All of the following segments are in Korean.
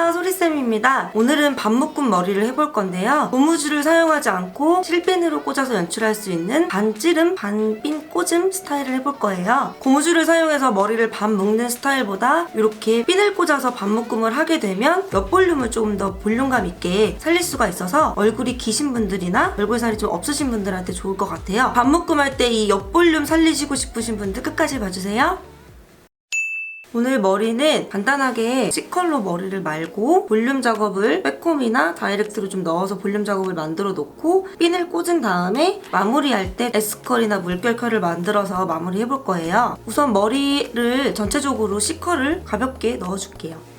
안녕하세요, 소리쌤입니다. 오늘은 반묶음 머리를 해볼 건데요. 고무줄을 사용하지 않고 실핀으로 꽂아서 연출할 수 있는 반찌름, 반핀 꽂음 스타일을 해볼 거예요. 고무줄을 사용해서 머리를 반 묶는 스타일보다 이렇게 핀을 꽂아서 반묶음을 하게 되면 옆볼륨을 조금 더 볼륨감 있게 살릴 수가 있어서 얼굴이 기신 분들이나 얼굴살이 좀 없으신 분들한테 좋을 것 같아요. 반묶음 할 때 이 옆볼륨 살리시고 싶으신 분들 끝까지 봐주세요. 오늘 머리는 간단하게 C컬러 머리를 말고 볼륨 작업을 빼꼼이나 다이렉트로 좀 넣어서 볼륨 작업을 만들어 놓고 핀을 꽂은 다음에 마무리할 때 S컬이나 물결 컬을 만들어서 마무리 해볼 거예요. 우선 머리를 전체적으로 C컬을 가볍게 넣어줄게요.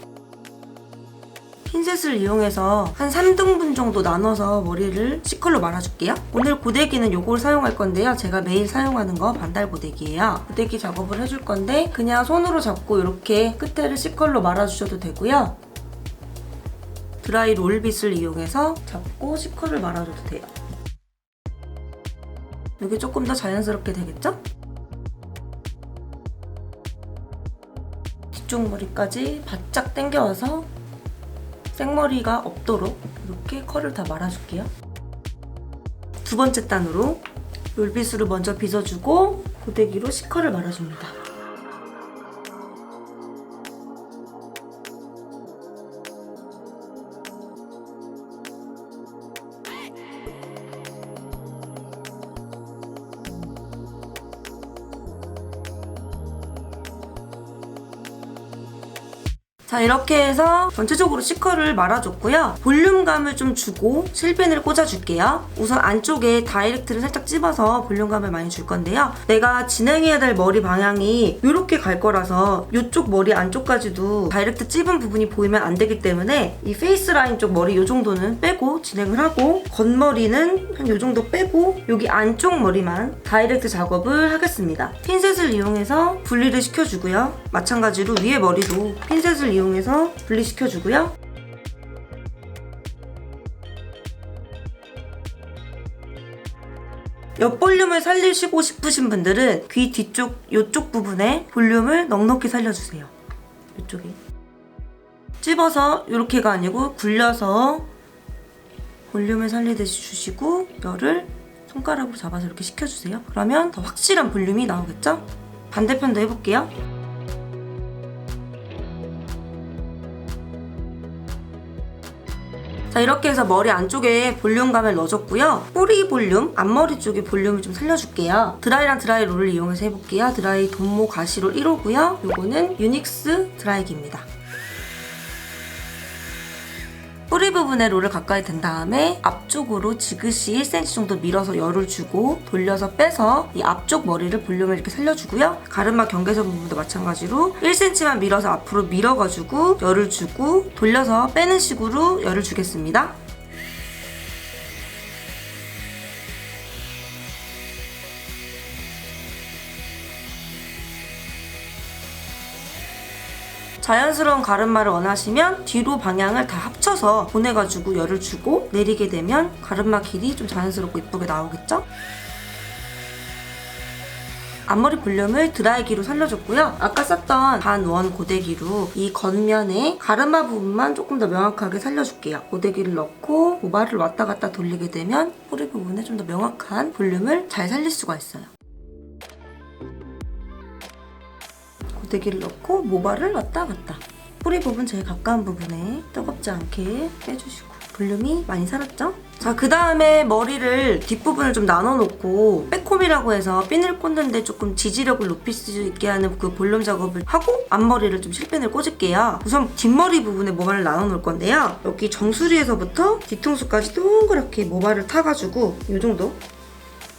핀셋을 이용해서 한 3등분 정도 나눠서 머리를 C컬로 말아줄게요. 오늘 고데기는 이걸 사용할 건데요. 제가 매일 사용하는 거 반달 고데기예요. 고데기 작업을 해줄 건데 그냥 손으로 잡고 이렇게 끝에를 C컬로 말아주셔도 되고요. 드라이 롤빗을 이용해서 잡고 C컬을 말아줘도 돼요. 여기 조금 더 자연스럽게 되겠죠? 뒤쪽 머리까지 바짝 당겨와서 생머리가 없도록 이렇게 컬을 다 말아줄게요. 두 번째 단으로 롤빗으로 먼저 빗어주고 고데기로 C컬을 말아줍니다. 자, 이렇게 해서 전체적으로 C컬을 말아줬고요. 볼륨감을 좀 주고 실핀을 꽂아줄게요. 우선 안쪽에 다이렉트를 살짝 찝어서 볼륨감을 많이 줄 건데요. 내가 진행해야 될 머리 방향이 이렇게 갈 거라서 이쪽 머리 안쪽까지도 다이렉트 찝은 부분이 보이면 안 되기 때문에 이 페이스 라인 쪽 머리 이 정도는 빼고 진행을 하고 겉머리는 한 이 정도 빼고 여기 안쪽 머리만 다이렉트 작업을 하겠습니다. 핀셋을 이용해서 분리를 시켜주고요. 마찬가지로 위에 머리도 핀셋을 이용해서 분리시켜주고요. 옆볼륨을 살리시고 싶으신 분들은 귀 뒤쪽 이쪽 부분에 볼륨을 넉넉히 살려주세요. 이쪽에 찝어서 이렇게가 아니고 굴려서 볼륨을 살리듯이 주시고 열을 손가락으로 잡아서 이렇게 식혀주세요. 그러면 더 확실한 볼륨이 나오겠죠? 반대편도 해볼게요. 자, 이렇게 해서 머리 안쪽에 볼륨감을 넣어줬고요. 뿌리 볼륨, 앞머리 쪽에 볼륨을 좀 살려줄게요. 드라이랑 드라이 롤을 이용해서 해볼게요. 드라이 돈모 가시롤 1호고요. 요거는 유닉스 드라이기입니다. 뿌리 부분에 롤을 가까이 댄 다음에 앞쪽으로 지그시 1cm 정도 밀어서 열을 주고 돌려서 빼서 이 앞쪽 머리를 볼륨을 이렇게 살려주고요. 가르마 경계선 부분도 마찬가지로 1cm만 밀어서 앞으로 밀어가지고 열을 주고 돌려서 빼는 식으로 열을 주겠습니다. 자연스러운 가르마를 원하시면 뒤로 방향을 다 합쳐서 보내가지고 열을 주고 내리게 되면 가르마 길이 좀 자연스럽고 이쁘게 나오겠죠? 앞머리 볼륨을 드라이기로 살려줬고요. 아까 썼던 반원 고데기로 이 겉면에 가르마 부분만 조금 더 명확하게 살려줄게요. 고데기를 넣고 모발을 왔다 갔다 돌리게 되면 뿌리 부분에 좀 더 명확한 볼륨을 잘 살릴 수가 있어요. 고데기를 넣고 모발을 왔다 갔다 뿌리 부분 제일 가까운 부분에 뜨겁지 않게 빼주시고 볼륨이 많이 살았죠? 자, 그 다음에 머리를 뒷부분을 좀 나눠놓고 백콤이라고 해서 핀을 꽂는데 조금 지지력을 높일 수 있게 하는 그 볼륨 작업을 하고 앞머리를 좀 실핀을 꽂을게요. 우선 뒷머리 부분에 모발을 나눠놓을 건데요. 여기 정수리에서부터 뒤통수까지 동그랗게 모발을 타가지고 이 정도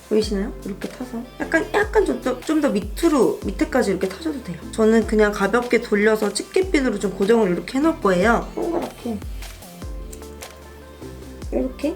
보이시나요? 이렇게 타서 약간 좀 더 밑에까지 이렇게 타줘도 돼요. 저는 그냥 가볍게 돌려서 집게핀으로 좀 고정을 이렇게 해놓을 거예요. 동그랗게 이렇게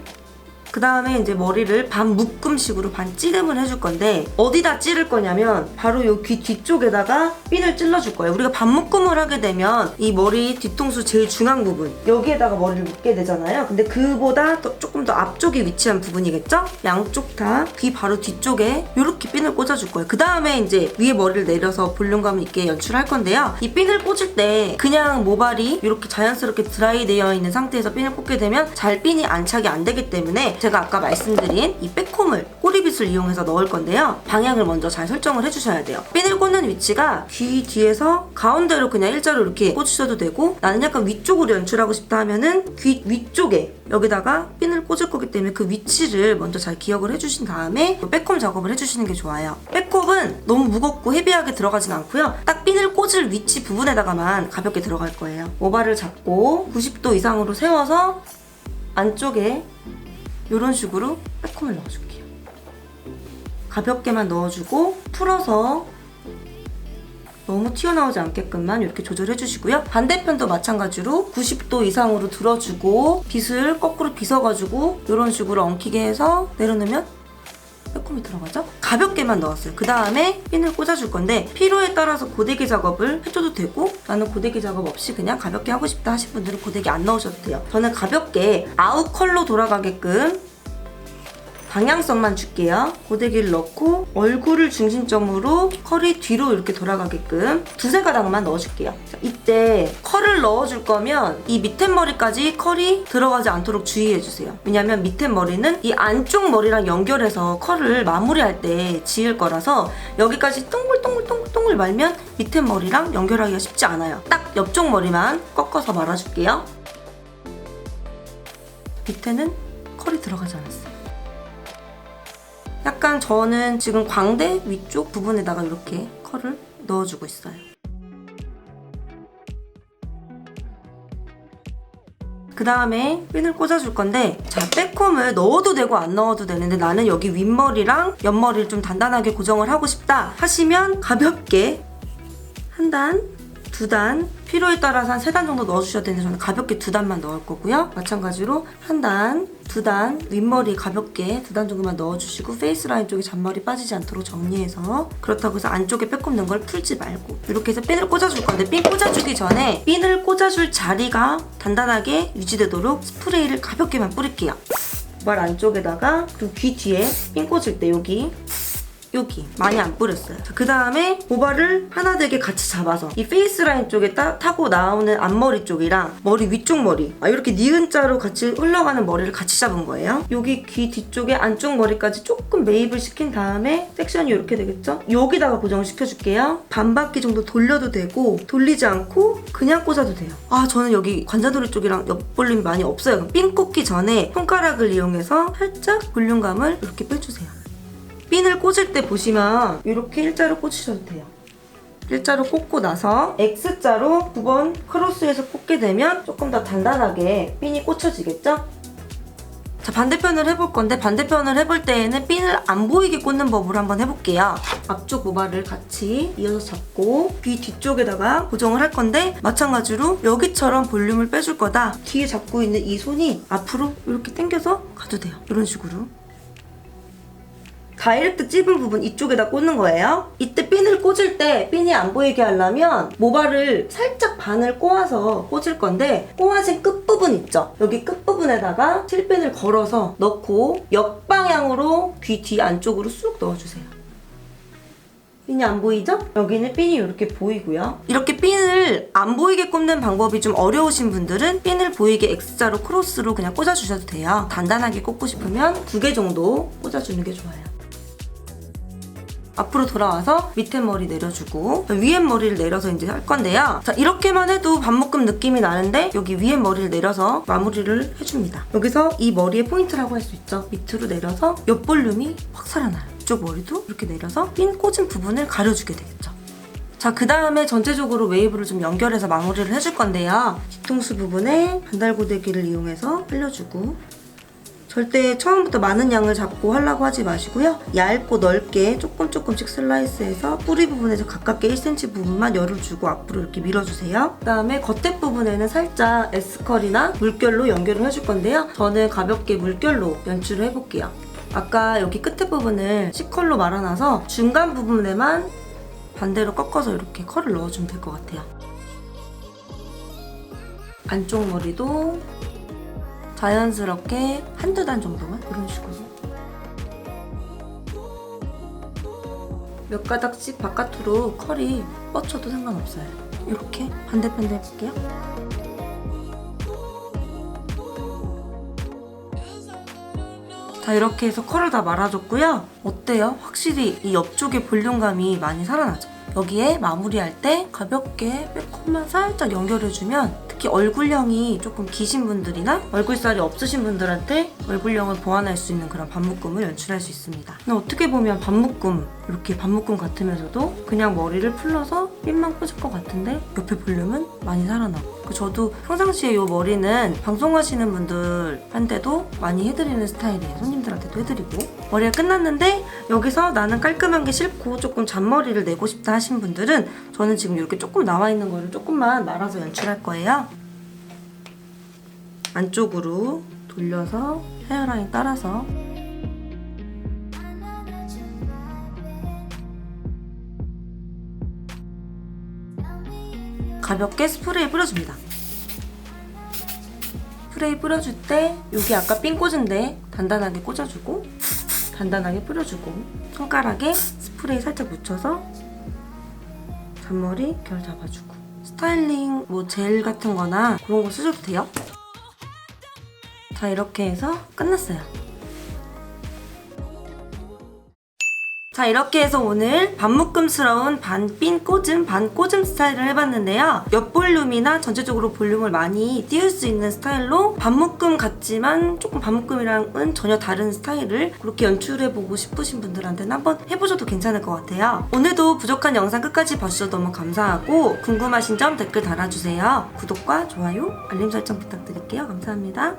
그 다음에 이제 머리를 반 묶음식으로 반 찌름을 해줄 건데 어디다 찌를 거냐면 바로 요 귀 뒤쪽에다가 핀을 찔러줄 거예요. 우리가 반 묶음을 하게 되면 이 머리 뒤통수 제일 중앙 부분 여기에다가 머리를 묶게 되잖아요. 근데 그보다 조금 더 앞쪽에 위치한 부분이겠죠? 양쪽 다 귀 바로 뒤쪽에 이렇게 핀을 꽂아줄 거예요. 그 다음에 이제 위에 머리를 내려서 볼륨감 있게 연출할 건데요. 이 핀을 꽂을 때 그냥 모발이 이렇게 자연스럽게 드라이 되어 있는 상태에서 핀을 꽂게 되면 잘 핀이 안착이 안 되기 때문에 제가 아까 말씀드린 이 백콤을 꼬리빗을 이용해서 넣을 건데요. 방향을 먼저 잘 설정을 해주셔야 돼요. 핀을 꽂는 위치가 귀 뒤에서 가운데로 그냥 일자로 이렇게 꽂으셔도 되고 나는 약간 위쪽으로 연출하고 싶다 하면은 귀 위쪽에 여기다가 핀을 꽂을 거기 때문에 그 위치를 먼저 잘 기억을 해주신 다음에 백콤 작업을 해주시는 게 좋아요. 백콤은 너무 무겁고 헤비하게 들어가진 않고요. 딱 핀을 꽂을 위치 부분에다가만 가볍게 들어갈 거예요. 모발을 잡고 90도 이상으로 세워서 안쪽에 이런 식으로 백콤을 넣어줄게요. 가볍게만 넣어주고 풀어서 너무 튀어나오지 않게끔만 이렇게 조절해주시고요. 반대편도 마찬가지로 90도 이상으로 들어주고 빗을 거꾸로 빗어가지고 이런 식으로 엉키게 해서 내려놓으면 빼꼼히 들어가죠? 가볍게만 넣었어요. 그 다음에 핀을 꽂아줄 건데 필요에 따라서 고데기 작업을 해줘도 되고 나는 고데기 작업 없이 그냥 가볍게 하고 싶다 하신 분들은 고데기 안 넣으셔도 돼요. 저는 가볍게 아웃 컬러 돌아가게끔 방향성만 줄게요. 고데기를 넣고 얼굴을 중심점으로 컬이 뒤로 이렇게 돌아가게끔 두세 가닥만 넣어줄게요. 자, 이때 컬을 넣어줄 거면 이 밑에 머리까지 컬이 들어가지 않도록 주의해주세요. 왜냐면 밑에 머리는 이 안쪽 머리랑 연결해서 컬을 마무리할 때 지을 거라서 여기까지 동글동글 말면 밑에 머리랑 연결하기가 쉽지 않아요. 딱 옆쪽 머리만 꺾어서 말아줄게요. 밑에는 컬이 들어가지 않았어요. 약간 저는 지금 광대 위쪽 부분에다가 이렇게 컬을 넣어주고 있어요. 그 다음에 핀을 꽂아줄 건데 자, 백콤을 넣어도 되고 안 넣어도 되는데 나는 여기 윗머리랑 옆머리를 좀 단단하게 고정을 하고 싶다 하시면 가볍게 한 단, 두 단, 필요에 따라서 한 3단 정도 넣어주셔야 되는데 저는 가볍게 2단만 넣을 거고요. 마찬가지로 한 단, 2단, 윗머리 가볍게 2단 정도만 넣어주시고 페이스 라인 쪽에 잔머리 빠지지 않도록 정리해서 그렇다고 해서 안쪽에 빼꼼 넣은 걸 풀지 말고 이렇게 해서 핀을 꽂아줄 건데 핀 꽂아주기 전에 핀을 꽂아줄 자리가 단단하게 유지되도록 스프레이를 가볍게만 뿌릴게요. 모발 안쪽에다가 그리고 귀 뒤에 핀 꽂을 때 여기 많이 안 뿌렸어요. 그 다음에 모발을 하나 되게 같이 잡아서 이 페이스 라인 쪽에 타고 나오는 앞머리 쪽이랑 머리 위쪽 머리 이렇게 니은자로 같이 흘러가는 머리를 같이 잡은 거예요. 여기 귀 뒤쪽에 안쪽 머리까지 조금 매입을 시킨 다음에 섹션이 이렇게 되겠죠? 여기다가 고정을 시켜줄게요. 반 바퀴 정도 돌려도 되고 돌리지 않고 그냥 꽂아도 돼요. 저는 여기 관자놀이 쪽이랑 옆 볼륨이 많이 없어요. 핀 꽂기 전에 손가락을 이용해서 살짝 볼륨감을 이렇게 빼주세요. 핀을 꽂을 때 보시면 이렇게 일자로 꽂으셔도 돼요. 일자로 꽂고 나서 X자로 9번 크로스해서 꽂게 되면 조금 더 단단하게 핀이 꽂혀지겠죠? 자, 반대편을 해볼 건데 반대편을 해볼 때에는 핀을 안 보이게 꽂는 법으로 한번 해볼게요. 앞쪽 모발을 같이 이어서 잡고 귀 뒤쪽에다가 고정을 할 건데 마찬가지로 여기처럼 볼륨을 빼줄 거다. 뒤에 잡고 있는 이 손이 앞으로 이렇게 당겨서 가도 돼요. 이런 식으로. 다이렉트 찝은 부분 이쪽에다 꽂는 거예요. 이때 핀을 꽂을 때 핀이 안 보이게 하려면 모발을 살짝 반을 꼬아서 꽂을 건데 꼬아진 끝부분 있죠? 여기 끝부분에다가 실핀을 걸어서 넣고 역방향으로 귀 뒤 안쪽으로 쑥 넣어주세요. 핀이 안 보이죠? 여기는 핀이 이렇게 보이고요. 이렇게 핀을 안 보이게 꽂는 방법이 좀 어려우신 분들은 핀을 보이게 X자로 크로스로 그냥 꽂아주셔도 돼요. 단단하게 꽂고 싶으면 2개 정도 꽂아주는 게 좋아요. 앞으로 돌아와서 밑에 머리 내려주고 위에 머리를 내려서 이제 할 건데요. 자, 이렇게만 해도 반묶음 느낌이 나는데 여기 위에 머리를 내려서 마무리를 해줍니다. 여기서 이 머리의 포인트라고 할 수 있죠. 밑으로 내려서 옆 볼륨이 확 살아나요. 이쪽 머리도 이렇게 내려서 핀 꽂은 부분을 가려주게 되겠죠. 자, 그 다음에 전체적으로 웨이브를 좀 연결해서 마무리를 해줄 건데요. 뒤통수 부분에 반달 고데기를 이용해서 흘려주고 절대 처음부터 많은 양을 잡고 하려고 하지 마시고요. 얇고 넓게 조금씩 슬라이스해서 뿌리 부분에서 가깝게 1cm 부분만 열을 주고 앞으로 이렇게 밀어주세요. 그다음에 겉에 부분에는 살짝 S컬이나 물결로 연결을 해줄 건데요. 저는 가볍게 물결로 연출을 해볼게요. 아까 여기 끝에 부분을 C컬로 말아놔서 중간 부분에만 반대로 꺾어서 이렇게 컬을 넣어주면 될 것 같아요. 안쪽 머리도 자연스럽게 한두 단 정도만 이런 식으로 몇 가닥씩 바깥으로 컬이 뻗쳐도 상관없어요. 이렇게 반대편도 해볼게요. 자, 이렇게 해서 컬을 다 말아줬고요. 어때요? 확실히 이 옆쪽의 볼륨감이 많이 살아나죠? 여기에 마무리할 때 가볍게 빼꼼만 살짝 연결해주면 특히 얼굴형이 조금 기신 분들이나 얼굴살이 없으신 분들한테 얼굴형을 보완할 수 있는 그런 반묶음을 연출할 수 있습니다. 근데 어떻게 보면 반묶음, 이렇게 반묶음 같으면서도 그냥 머리를 풀러서 핀만 꽂을 것 같은데 옆에 볼륨은 많이 살아나고. 저도 평상시에 이 머리는 방송하시는 분들한테도 많이 해드리는 스타일이에요. 손님들한테도 해드리고. 머리가 끝났는데 여기서 나는 깔끔한 게 싫고 조금 잔머리를 내고 싶다 하신 분들은 저는 지금 이렇게 조금 나와 있는 거를 조금만 말아서 연출할 거예요. 안쪽으로 돌려서 헤어라인 따라서 가볍게 스프레이 뿌려줍니다. 스프레이 뿌려줄 때 여기 아까 핀 꽂은데 단단하게 꽂아주고 단단하게 뿌려주고 손가락에 스프레이 살짝 묻혀서 잔머리 결 잡아주고 스타일링 뭐 젤 같은 거나 그런 거 쓰셔도 돼요. 자, 이렇게 해서 끝났어요. 자, 이렇게 해서 오늘 반묶음스러운 반핀 꽂음, 반꽂음 스타일을 해봤는데요. 옆 볼륨이나 전체적으로 볼륨을 많이 띄울 수 있는 스타일로 반묶음 같지만 조금 반묶음이랑은 전혀 다른 스타일을 그렇게 연출해보고 싶으신 분들한테는 한번 해보셔도 괜찮을 것 같아요. 오늘도 부족한 영상 끝까지 봐주셔서 너무 감사하고 궁금하신 점 댓글 달아주세요. 구독과 좋아요, 알림 설정 부탁드릴게요. 감사합니다.